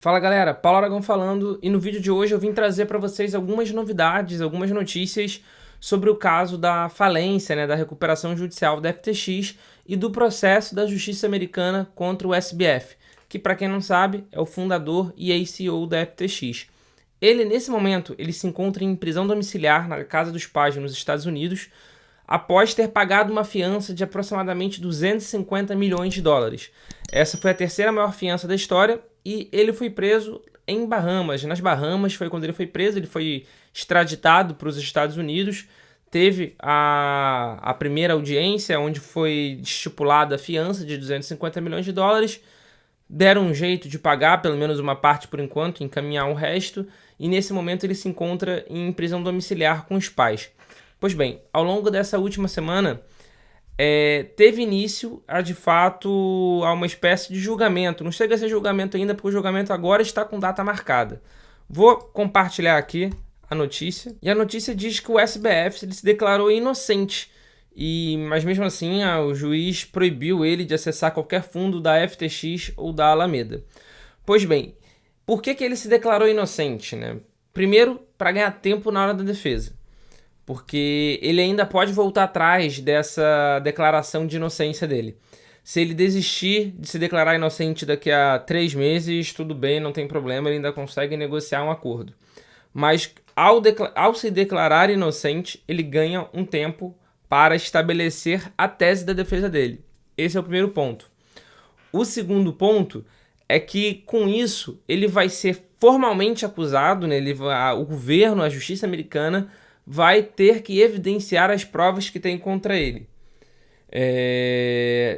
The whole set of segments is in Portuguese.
Fala galera, Paulo Aragão falando, e no vídeo de hoje eu vim trazer para vocês algumas novidades, algumas notícias sobre o caso da falência, da recuperação judicial da FTX e do processo da justiça americana contra o SBF, que para quem não sabe é o fundador e ex-CEO da FTX. Ele nesse momento ele se encontra em prisão domiciliar na casa dos pais nos Estados Unidos, após ter pagado uma fiança de aproximadamente 250 milhões de dólares. Essa foi a terceira maior fiança da história e ele foi preso em Bahamas. Nas Bahamas foi quando ele foi preso, ele foi extraditado para os Estados Unidos. Teve a primeira audiência, onde foi estipulada a fiança de 250 milhões de dólares. Deram um jeito de pagar pelo menos uma parte por enquanto, encaminhar o resto, e nesse momento ele se encontra em prisão domiciliar com os pais. Pois bem, ao longo dessa última semana, teve início de fato a uma espécie de julgamento. Não chega a ser julgamento ainda, porque o julgamento agora está com data marcada. Vou compartilhar aqui a notícia. E a notícia diz que o SBF ele se declarou inocente. Mas mesmo assim, o juiz proibiu ele de acessar qualquer fundo da FTX ou da Alameda. Pois bem, por que ele se declarou inocente? Primeiro, para ganhar tempo na hora da defesa. Porque ele ainda pode voltar atrás dessa declaração de inocência dele. Se ele desistir de se declarar inocente daqui a 3 meses, tudo bem, não tem problema, ele ainda consegue negociar um acordo. Mas ao se declarar inocente, ele ganha um tempo para estabelecer a tese da defesa dele. Esse é o primeiro ponto. O segundo ponto é que, com isso, ele vai ser formalmente acusado, o governo, a justiça americana, vai ter que evidenciar as provas que tem contra ele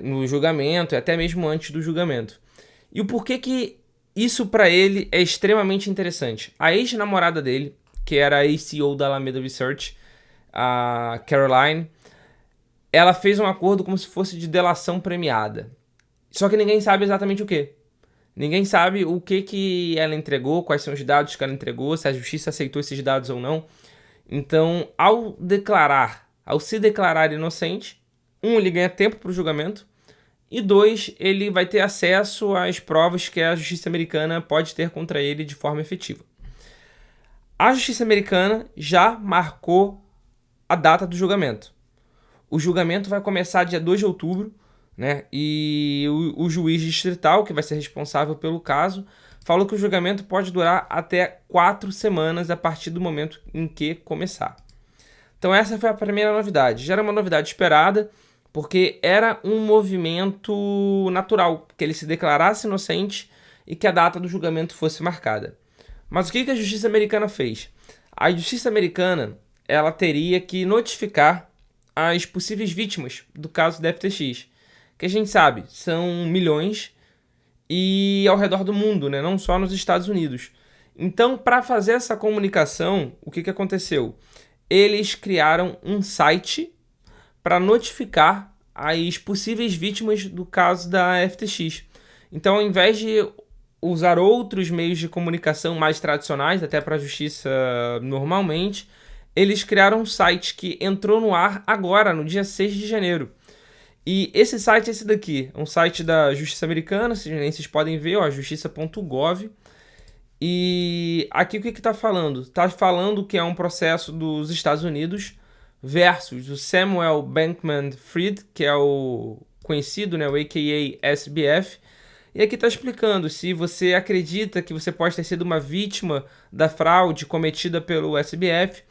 no julgamento, e até mesmo antes do julgamento. E o porquê que isso para ele é extremamente interessante? A ex-namorada dele, que era a ex-CEO da Alameda Research, a Caroline, ela fez um acordo como se fosse de delação premiada. Só que ninguém sabe exatamente o que. Ninguém sabe o que ela entregou, quais são os dados que ela entregou, se a justiça aceitou esses dados ou não. Então, ao se declarar inocente, ele ganha tempo para o julgamento, e 2, ele vai ter acesso às provas que a justiça americana pode ter contra ele de forma efetiva. A justiça americana já marcou a data do julgamento. O julgamento vai começar dia 2 de outubro, e o juiz distrital, que vai ser responsável pelo caso, falou que o julgamento pode durar até 4 semanas a partir do momento em que começar. Então essa foi a primeira novidade. Já era uma novidade esperada, porque era um movimento natural, que ele se declarasse inocente e que a data do julgamento fosse marcada. Mas o que a justiça americana fez? A justiça americana ela teria que notificar as possíveis vítimas do caso da FTX, que a gente sabe, são milhões e ao redor do mundo, não só nos Estados Unidos. Então, para fazer essa comunicação, o que aconteceu? Eles criaram um site para notificar as possíveis vítimas do caso da FTX. Então, ao invés de usar outros meios de comunicação mais tradicionais, até para a justiça normalmente, eles criaram um site que entrou no ar agora, no dia 6 de janeiro. E esse site é esse daqui, é um site da Justiça Americana, vocês podem ver, justiça.gov. E aqui o que está falando? Está falando que é um processo dos Estados Unidos versus o Samuel Bankman-Fried, que é o conhecido, o a.k.a. SBF. E aqui está explicando se você acredita que você pode ter sido uma vítima da fraude cometida pelo SBF,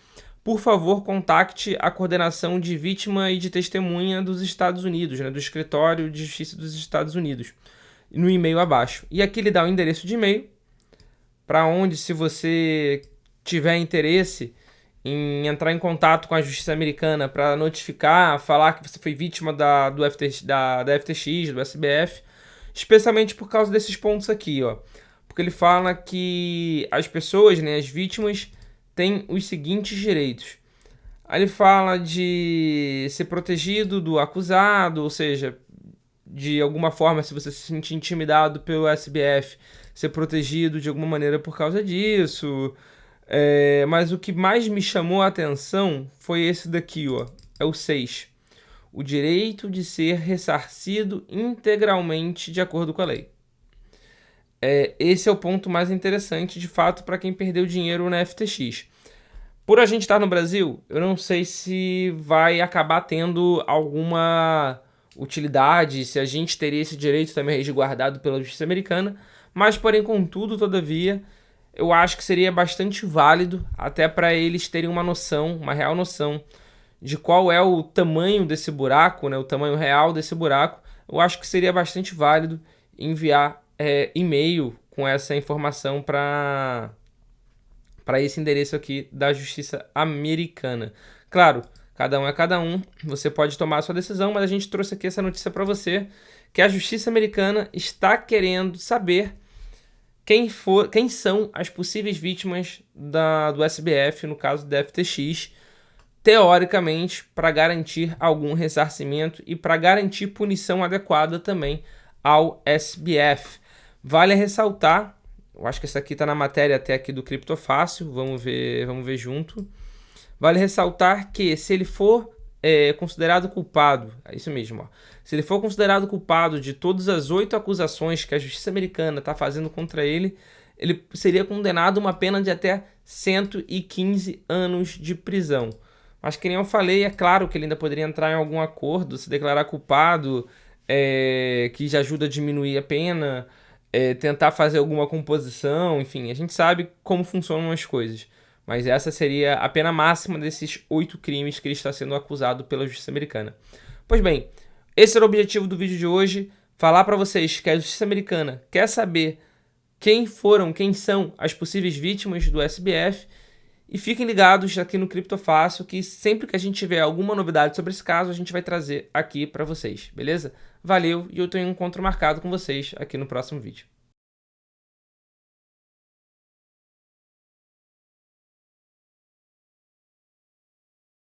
por favor, contacte a coordenação de vítima e de testemunha dos Estados Unidos, do Escritório de Justiça dos Estados Unidos, no e-mail abaixo. E aqui ele dá o endereço de e-mail, para onde, se você tiver interesse em entrar em contato com a Justiça Americana para notificar, falar que você foi vítima da FTX, do SBF, especialmente por causa desses pontos aqui, porque ele fala que as pessoas, as vítimas, tem os seguintes direitos. Aí ele fala de ser protegido do acusado, ou seja, de alguma forma, se você se sentir intimidado pelo SBF, ser protegido de alguma maneira por causa disso. Mas o que mais me chamou a atenção foi esse daqui, é o 6. O direito de ser ressarcido integralmente de acordo com a lei. esse é o ponto mais interessante, de fato, para quem perdeu dinheiro na FTX. Por a gente estar no Brasil, eu não sei se vai acabar tendo alguma utilidade, se a gente teria esse direito também resguardado pela justiça americana, mas, porém, contudo, todavia, eu acho que seria bastante válido, até para eles terem uma noção, uma real noção, de qual é o tamanho desse buraco, né, o tamanho real desse buraco. Eu acho que seria bastante válido enviar e-mail com essa informação para esse endereço aqui da Justiça Americana. Claro, cada um é cada um, você pode tomar a sua decisão, mas a gente trouxe aqui essa notícia para você, que a Justiça Americana está querendo saber quem são as possíveis vítimas do SBF, no caso da FTX, teoricamente, para garantir algum ressarcimento e para garantir punição adequada também ao SBF. Vale ressaltar, eu acho que essa aqui está na matéria até aqui do Criptofácil, vamos ver junto. Vale ressaltar que se ele for considerado culpado, é isso mesmo, ó, se ele for considerado culpado de todas as 8 acusações que a justiça americana está fazendo contra ele, ele seria condenado a uma pena de até 115 anos de prisão. Mas que nem eu falei, é claro que ele ainda poderia entrar em algum acordo, se declarar culpado, que já ajuda a diminuir a pena, tentar fazer alguma composição, enfim, a gente sabe como funcionam as coisas. Mas essa seria a pena máxima desses 8 crimes que ele está sendo acusado pela justiça americana. Pois bem, esse era o objetivo do vídeo de hoje, falar para vocês que a justiça americana quer saber quem são as possíveis vítimas do SBF, e fiquem ligados aqui no Criptofácil, que sempre que a gente tiver alguma novidade sobre esse caso, a gente vai trazer aqui para vocês, beleza? Valeu, e eu tenho um encontro marcado com vocês aqui no próximo vídeo.